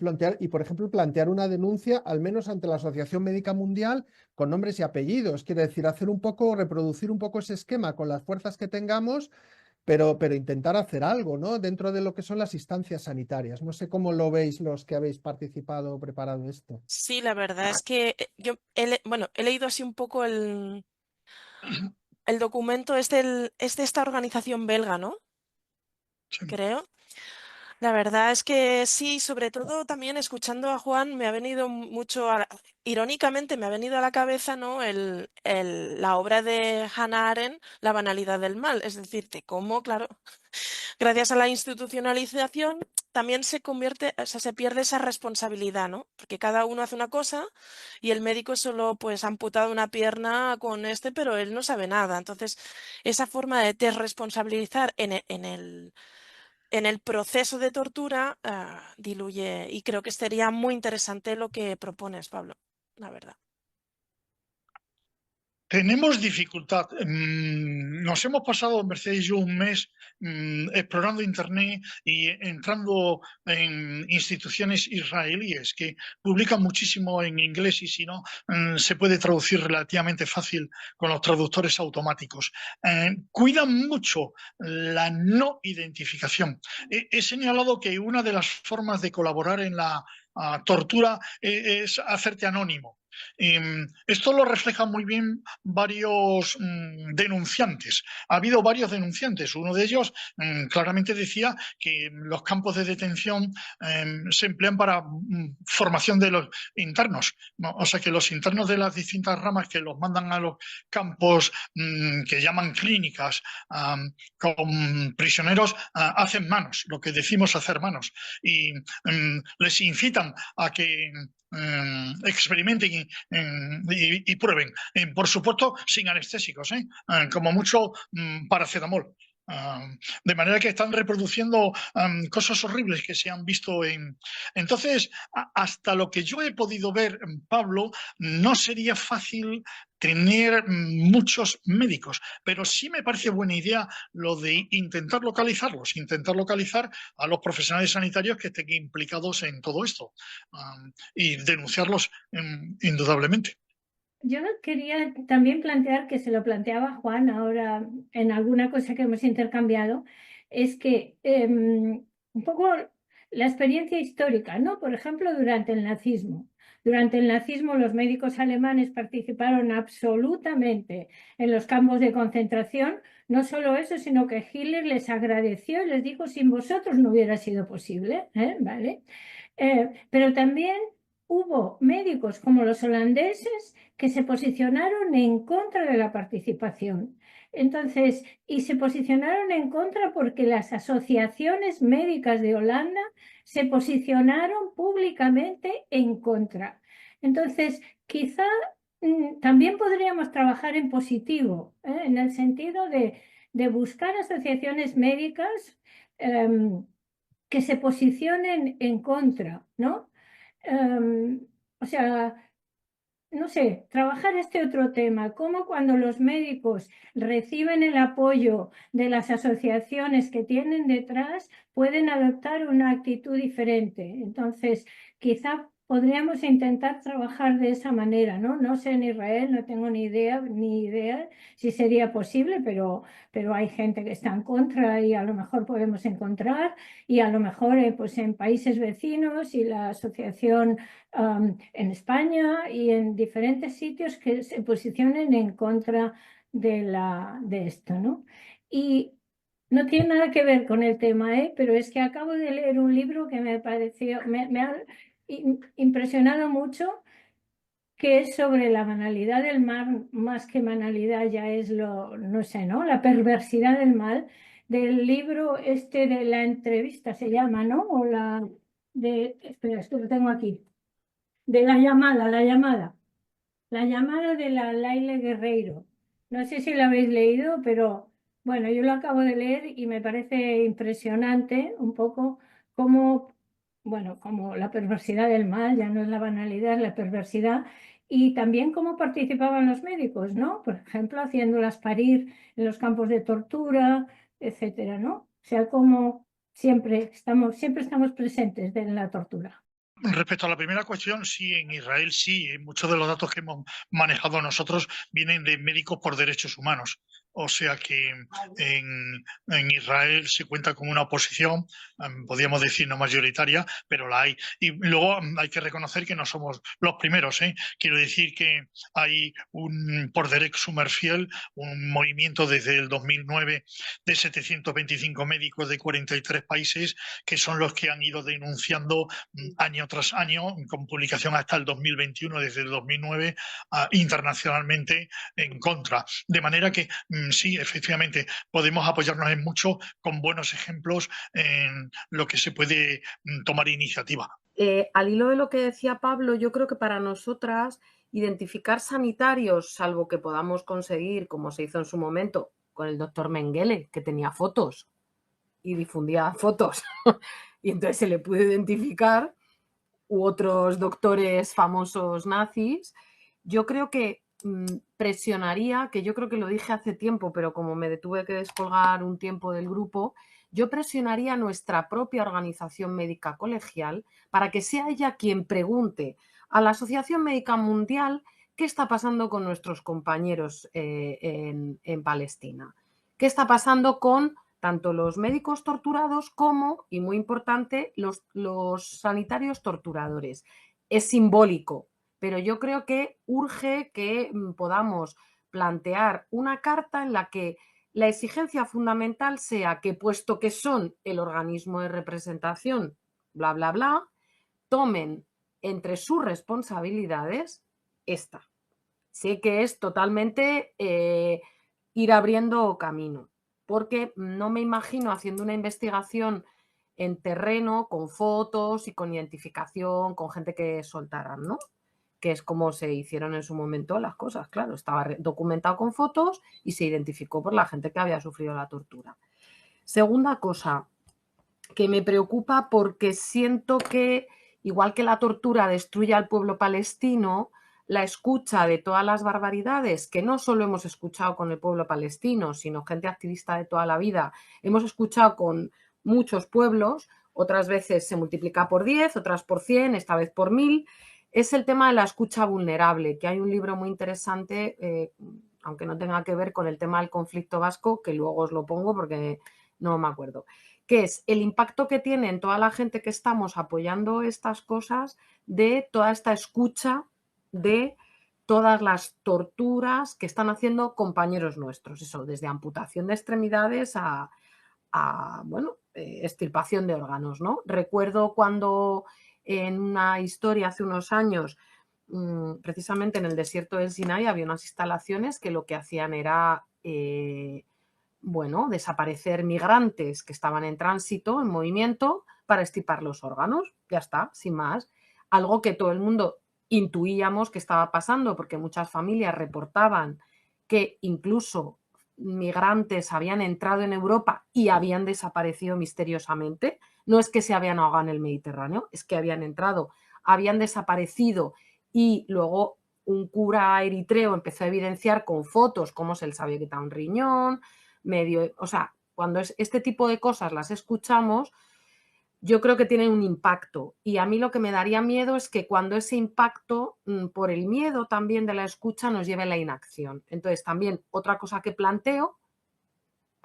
por ejemplo, plantear una denuncia, al menos ante la Asociación Médica Mundial, con nombres y apellidos. Quiere decir, reproducir un poco ese esquema con las fuerzas que tengamos, pero intentar hacer algo, ¿no? Dentro de lo que son las instancias sanitarias. No sé cómo lo veis los que habéis participado o preparado esto. Sí, la verdad es que yo he leído así un poco el documento, es de esta organización belga, ¿no? Sí. Creo. La verdad es que sí, sobre todo también escuchando a Juan me ha venido mucho, irónicamente me ha venido a la cabeza, ¿no? La obra de Hannah Arendt, La banalidad del mal, es decir, de cómo, claro, gracias a la institucionalización también se convierte, o sea, se pierde esa responsabilidad, ¿no? Porque cada uno hace una cosa y el médico solo pues ha amputado una pierna con pero él no sabe nada. Entonces, esa forma de desresponsabilizar en el proceso de tortura diluye, y creo que sería muy interesante lo que propones, Pablo, la verdad. Tenemos dificultad. Nos hemos pasado, Mercedes y yo, un mes explorando Internet y entrando en instituciones israelíes que publican muchísimo en inglés y si no, se puede traducir relativamente fácil con los traductores automáticos. Cuidan mucho la no identificación. He señalado que una de las formas de colaborar en la tortura es hacerte anónimo. Esto lo reflejan muy bien varios denunciantes. Ha habido varios denunciantes. Uno de ellos claramente decía que los campos de detención se emplean para formación de los internos, ¿no? O sea que los internos de las distintas ramas que los mandan a los campos que llaman clínicas con prisioneros hacen manos, lo que decimos hacer manos, y les incitan a que experimenten y prueben. Por supuesto, sin anestésicos, como mucho paracetamol. De manera que están reproduciendo cosas horribles que se han visto Entonces, hasta lo que yo he podido ver, Pablo, no sería fácil tener muchos médicos, pero sí me parece buena idea lo de intentar localizar a los profesionales sanitarios que estén implicados en todo esto y denunciarlos indudablemente. Yo quería también plantear, que se lo planteaba Juan ahora en alguna cosa que hemos intercambiado, es que un poco la experiencia histórica, ¿no? Por ejemplo, durante el nazismo. Durante el nazismo los médicos alemanes participaron absolutamente en los campos de concentración. No solo eso, sino que Hitler les agradeció y les dijo, sin vosotros no hubiera sido posible, ¿vale? Pero también hubo médicos como los holandeses que se posicionaron en contra de la participación. Entonces, y se posicionaron en contra porque las asociaciones médicas de Holanda se posicionaron públicamente en contra. Entonces, quizá también podríamos trabajar en positivo, en el sentido de buscar asociaciones médicas que se posicionen en contra, ¿no? O sea, no sé, trabajar este otro tema, cómo cuando los médicos reciben el apoyo de las asociaciones que tienen detrás, pueden adoptar una actitud diferente. Entonces, quizá podríamos intentar trabajar de esa manera, ¿no? No sé en Israel, no tengo ni idea si sería posible, pero hay gente que está en contra y a lo mejor podemos encontrar, y a lo mejor pues en países vecinos y la asociación en España y en diferentes sitios que se posicionen en contra de esto, ¿no? Y no tiene nada que ver con el tema, pero es que acabo de leer un libro que me pareció, me ha impresionado mucho, que es sobre la banalidad del mal, más que banalidad ya es no sé, ¿no? La perversidad del mal, del libro este de la entrevista se llama, ¿no? Espera, esto lo tengo aquí, de la llamada de la Laila Guerreiro. No sé si la habéis leído, pero bueno, yo lo acabo de leer y me parece impresionante un poco cómo, bueno, como la perversidad del mal, ya no es la banalidad, es la perversidad, y también cómo participaban los médicos, ¿no? Por ejemplo, haciéndolas parir en los campos de tortura, etcétera, ¿no? O sea, como siempre estamos presentes en la tortura. Respecto a la primera cuestión, sí, en Israel sí, muchos de los datos que hemos manejado nosotros vienen de Médicos por Derechos Humanos. O sea que en Israel se cuenta con una oposición, podríamos decir no mayoritaria, pero la hay. Y luego hay que reconocer que no somos los primeros, ¿eh? Quiero decir que hay por Derek Summerfield, un movimiento desde el 2009 de 725 médicos de 43 países que son los que han ido denunciando año tras año, con publicación hasta el 2021, desde el 2009, internacionalmente en contra. De manera que sí, efectivamente, podemos apoyarnos en mucho con buenos ejemplos en lo que se puede tomar iniciativa. Al hilo de lo que decía Pablo, yo creo que para nosotras identificar sanitarios, salvo que podamos conseguir, como se hizo en su momento con el doctor Mengele, que tenía fotos y difundía fotos, y entonces se le pudo identificar, u otros doctores famosos nazis, yo creo que presionaría, que yo creo que lo dije hace tiempo, pero como me tuve que descolgar un tiempo del grupo, yo presionaría a nuestra propia organización médica colegial para que sea ella quien pregunte a la Asociación Médica Mundial qué está pasando con nuestros compañeros en Palestina. ¿Qué está pasando con tanto los médicos torturados como, y muy importante, los sanitarios torturadores? Es simbólico, pero yo creo que urge que podamos plantear una carta en la que la exigencia fundamental sea que, puesto que son el organismo de representación, bla, bla, bla, tomen entre sus responsabilidades esta. Sé que es totalmente ir abriendo camino, porque no me imagino haciendo una investigación en terreno con fotos y con identificación, con gente que soltaran, ¿no? Que es como se hicieron en su momento las cosas, claro, estaba documentado con fotos y se identificó por la gente que había sufrido la tortura. Segunda cosa, que me preocupa porque siento que, igual que la tortura destruye al pueblo palestino, la escucha de todas las barbaridades que no solo hemos escuchado con el pueblo palestino, sino gente activista de toda la vida, hemos escuchado con muchos pueblos, otras veces se multiplica por 10, otras por 100, esta vez por 1000, es el tema de la escucha vulnerable, que hay un libro muy interesante, aunque no tenga que ver con el tema del conflicto vasco, que luego os lo pongo porque no me acuerdo, que es el impacto que tiene en toda la gente que estamos apoyando estas cosas de toda esta escucha de todas las torturas que están haciendo compañeros nuestros, eso, desde amputación de extremidades a bueno, extirpación de órganos, ¿no? Recuerdo cuando en una historia hace unos años, precisamente en el desierto del Sinai, había unas instalaciones que lo que hacían era bueno, desaparecer migrantes que estaban en tránsito, en movimiento, para extirpar los órganos. Ya está, sin más. Algo que todo el mundo intuíamos que estaba pasando, porque muchas familias reportaban que incluso migrantes habían entrado en Europa y habían desaparecido misteriosamente. No es que se habían ahogado en el Mediterráneo, es que habían entrado, habían desaparecido y luego un cura eritreo empezó a evidenciar con fotos cómo se les había quitado un riñón, o sea, cuando este tipo de cosas las escuchamos, yo creo que tienen un impacto. Y a mí lo que me daría miedo es que cuando ese impacto, por el miedo también de la escucha, nos lleve a la inacción. Entonces, también otra cosa que planteo,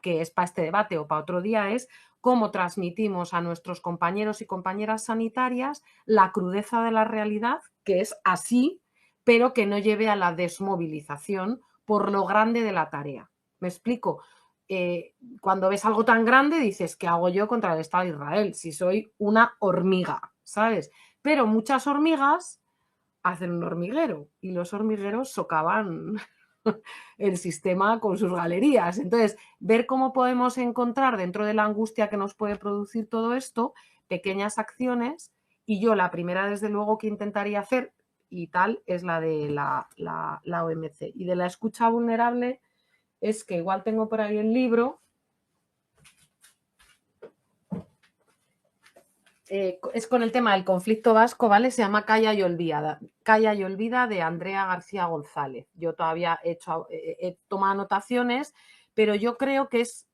que es para este debate o para otro día, es cómo transmitimos a nuestros compañeros y compañeras sanitarias la crudeza de la realidad, que es así, pero que no lleve a la desmovilización por lo grande de la tarea. ¿Me explico? Cuando ves algo tan grande dices, ¿qué hago yo contra el Estado de Israel? Si soy una hormiga, ¿sabes? Pero muchas hormigas hacen un hormiguero y los hormigueros socavan el sistema con sus galerías. Entonces, ver cómo podemos encontrar dentro de la angustia que nos puede producir todo esto, pequeñas acciones, y yo la primera, desde luego, que intentaría hacer, y tal, es la de la OMC. Y de la escucha vulnerable es que igual tengo por ahí el libro, es con el tema del conflicto vasco, ¿vale? Se llama Calla y Olvida de Andrea García González. Yo todavía he tomado anotaciones, pero yo creo que es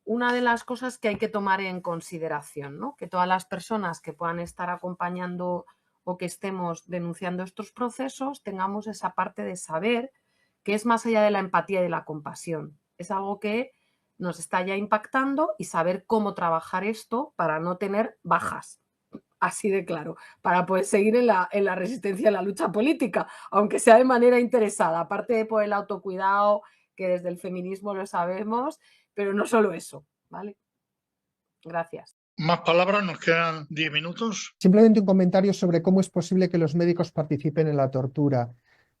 una de las cosas que hay que tomar en consideración, ¿no? Que todas las personas que puedan estar acompañando o que estemos denunciando estos procesos tengamos esa parte de saber que es más allá de la empatía y de la compasión. Es algo que nos está ya impactando y saber cómo trabajar esto para no tener bajas, así de claro, para poder seguir en la resistencia, en la lucha política, aunque sea de manera interesada, aparte de por el autocuidado, que desde el feminismo lo sabemos, pero no solo eso, ¿vale? Gracias. Más palabras, nos quedan 10 minutos. Simplemente un comentario sobre cómo es posible que los médicos participen en la tortura.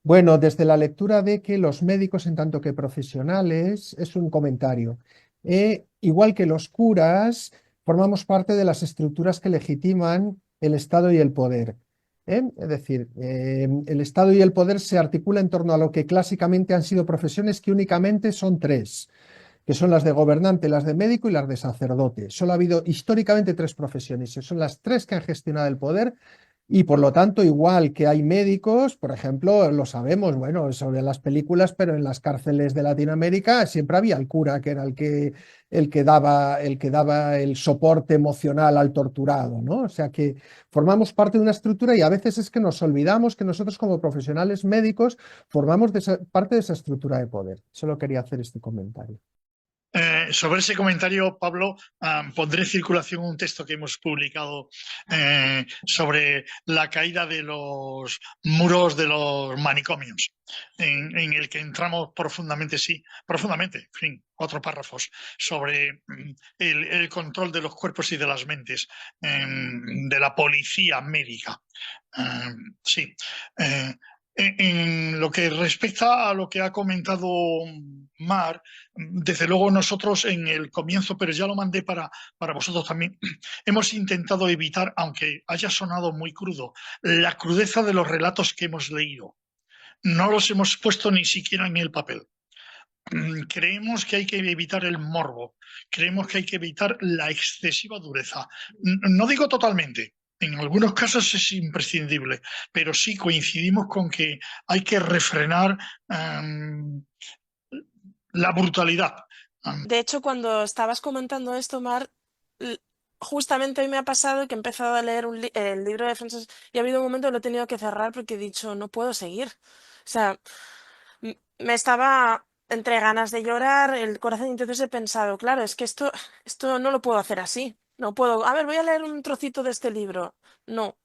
Bueno, desde la lectura de que los médicos, en tanto que profesionales, es un comentario. Igual que los curas, formamos parte de las estructuras que legitiman el Estado y el poder. Es decir, el Estado y el poder se articulan en torno a lo que clásicamente han sido profesiones que únicamente son tres, que son las de gobernante, las de médico y las de sacerdote. Solo ha habido históricamente tres profesiones, y son las tres que han gestionado el poder, y por lo tanto, igual que hay médicos, por ejemplo, lo sabemos, bueno, sobre las películas, pero en las cárceles de Latinoamérica siempre había el cura, que era el que daba el soporte emocional al torturado, ¿no? O sea que formamos parte de una estructura y a veces es que nos olvidamos que nosotros como profesionales médicos formamos parte de esa estructura de poder. Solo quería hacer este comentario. Sobre ese comentario, Pablo, pondré en circulación un texto que hemos publicado sobre la caída de los muros de los manicomios, en el que entramos profundamente, en fin, 4 párrafos, sobre el control de los cuerpos y de las mentes de la policía médica. Sí. En lo que respecta a lo que ha comentado Mar, desde luego nosotros en el comienzo, pero ya lo mandé para vosotros también, hemos intentado evitar, aunque haya sonado muy crudo, la crudeza de los relatos que hemos leído. No los hemos puesto ni siquiera en el papel. Creemos que hay que evitar el morbo, creemos que hay que evitar la excesiva dureza. No digo totalmente, en algunos casos es imprescindible, pero sí coincidimos con que hay que refrenar la brutalidad. De hecho, cuando estabas comentando esto, Mar, justamente hoy me ha pasado que he empezado a leer el libro de Frances y ha habido un momento que lo he tenido que cerrar porque he dicho, no puedo seguir. O sea, me estaba entre ganas de llorar, el corazón, y entonces he pensado, claro, es que esto no lo puedo hacer así. No puedo, a ver, voy a leer un trocito de este libro. No.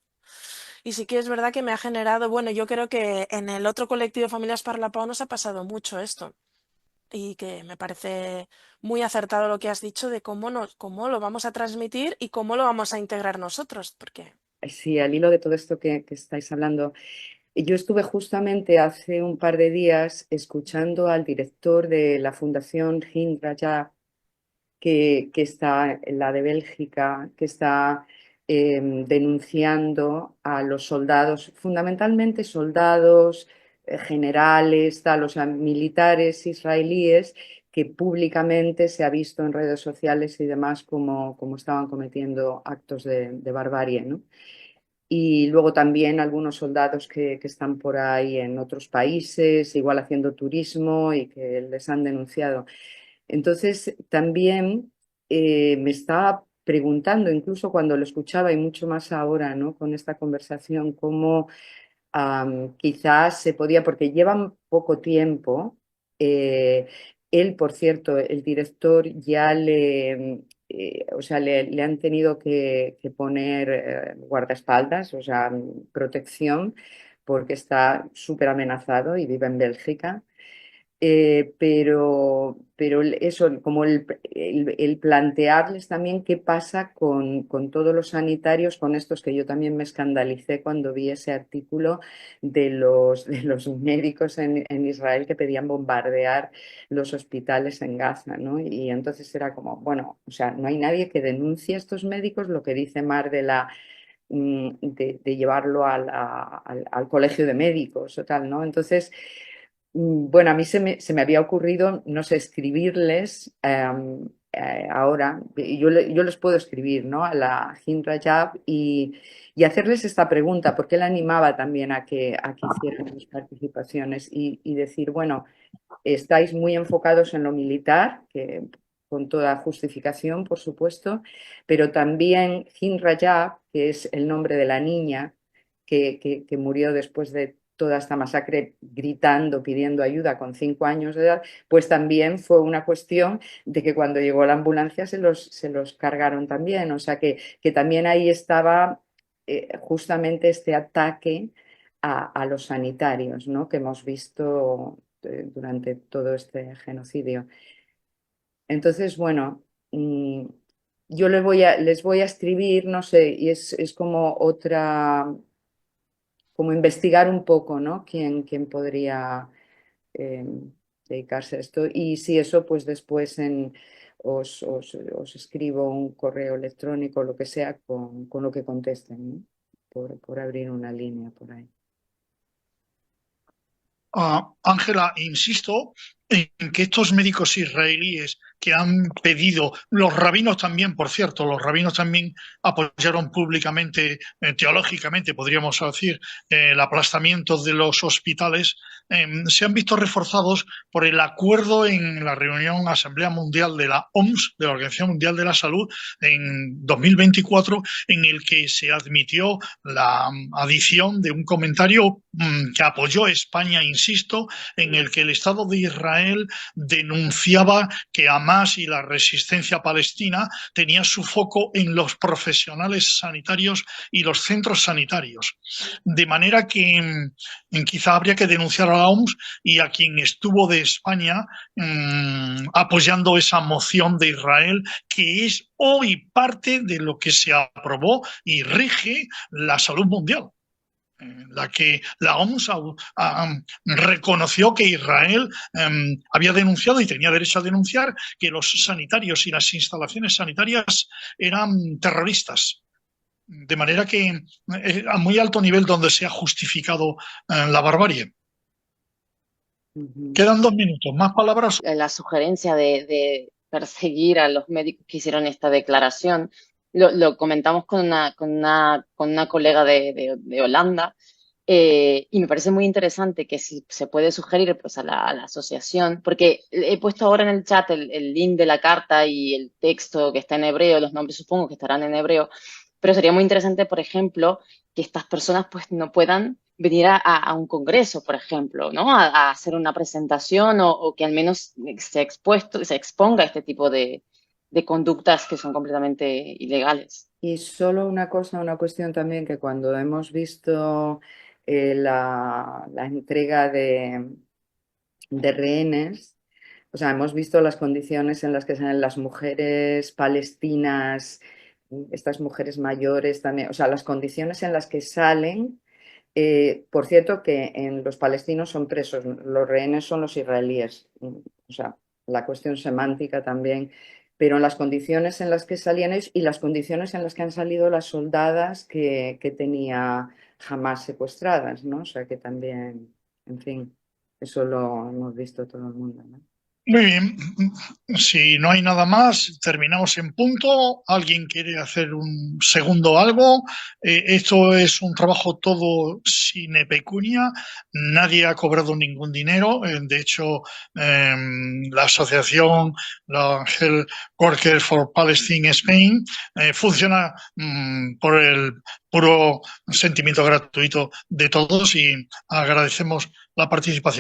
Y sí que es verdad que me ha generado, bueno, yo creo que en el otro colectivo de Familias para la Pau nos ha pasado mucho esto. Y que me parece muy acertado lo que has dicho de cómo lo vamos a transmitir y cómo lo vamos a integrar nosotros, porque Sí, al hilo de todo esto que estáis hablando, yo estuve justamente hace un par de días escuchando al director de la Fundación Hind Rajah, que está en la de Bélgica, que está denunciando a los soldados, fundamentalmente soldados, generales, tal, o sea, militares israelíes, que públicamente se ha visto en redes sociales y demás como estaban cometiendo actos de barbarie, ¿no? y luego también algunos soldados que están por ahí en otros países, igual haciendo turismo y que les han denunciado. Entonces, también me estaba preguntando, incluso cuando lo escuchaba y mucho más ahora, ¿no? Con esta conversación, cómo quizás se podía, porque llevan poco tiempo. Él, por cierto, el director ya o sea, le han tenido que poner guardaespaldas, o sea, protección, porque está súper amenazado y vive en Bélgica. Pero eso, como el plantearles también qué pasa con todos los sanitarios, con estos que yo también me escandalicé cuando vi ese artículo de los médicos en Israel que pedían bombardear los hospitales en Gaza, ¿no? Y entonces era como, bueno, o sea, no hay nadie que denuncie a estos médicos, lo que dice Mar de llevarlo al colegio de médicos o tal, ¿no? Entonces, bueno, a mí se me había ocurrido, no sé, escribirles ahora, y yo les puedo escribir, ¿no? A la Hind Rajab y hacerles esta pregunta, porque él animaba también a que hicieran sus participaciones y decir, bueno, estáis muy enfocados en lo militar, que con toda justificación, por supuesto, pero también Hind Rajab, que es el nombre de la niña que murió después de toda esta masacre gritando, pidiendo ayuda con 5 años de edad, pues también fue una cuestión de que cuando llegó la ambulancia se los cargaron también. O sea que también ahí estaba justamente este ataque a los sanitarios, ¿no? Que hemos visto durante todo este genocidio. Entonces, bueno, yo les voy a escribir, no sé, y es como otra, como investigar un poco, ¿no? Quién podría eh, dedicarse a esto. Y si eso, pues después os escribo un correo electrónico, lo que sea, con lo que contesten, ¿no? Por abrir una línea por ahí. Ángela, insisto en que estos médicos israelíes que han pedido, los rabinos también, por cierto, los rabinos también apoyaron públicamente, teológicamente, podríamos decir, el aplastamiento de los hospitales, se han visto reforzados por el acuerdo en la reunión Asamblea Mundial de la OMS, de la Organización Mundial de la Salud, en 2024, en el que se admitió la adición de un comentario que apoyó España, insisto, en el que el Estado de Israel denunciaba que Hamás y la resistencia palestina tenía su foco en los profesionales sanitarios y los centros sanitarios. De manera que quizá habría que denunciar a la OMS y a quien estuvo de España apoyando esa moción de Israel, que es hoy parte de lo que se aprobó y rige la salud mundial, la que la OMS reconoció que Israel había denunciado y tenía derecho a denunciar que los sanitarios y las instalaciones sanitarias eran terroristas. De manera que a muy alto nivel donde se ha justificado la barbarie. Quedan 2 minutos. ¿Más palabras? La sugerencia de perseguir a los médicos que hicieron esta declaración lo comentamos con una colega de Holanda, y me parece muy interesante que si se puede sugerir pues, a la asociación, porque he puesto ahora en el chat el link de la carta y el texto que está en hebreo, los nombres supongo que estarán en hebreo, pero sería muy interesante, por ejemplo, que estas personas pues no puedan venir a un congreso, por ejemplo, ¿no? A hacer una presentación o que al menos se exponga este tipo de conductas que son completamente ilegales. Y solo una cosa, una cuestión también, que cuando hemos visto la entrega de rehenes, o sea, hemos visto las condiciones en las que salen las mujeres palestinas, estas mujeres mayores también, o sea, las condiciones en las que salen. Por cierto, que en los palestinos son presos, los rehenes son los israelíes, o sea, la cuestión semántica también, pero en las condiciones en las que salían ellos y las condiciones en las que han salido las soldadas que tenía Hamás secuestradas, ¿no? O sea, que también, en fin, eso lo hemos visto todo el mundo, ¿no? Muy bien, si no hay nada más, terminamos en punto. ¿Alguien quiere hacer un segundo algo? Esto es un trabajo todo sine pecunia, nadie ha cobrado ningún dinero. De hecho, la asociación, la Health Workers for Palestine Spain, funciona por el puro sentimiento gratuito de todos y agradecemos la participación.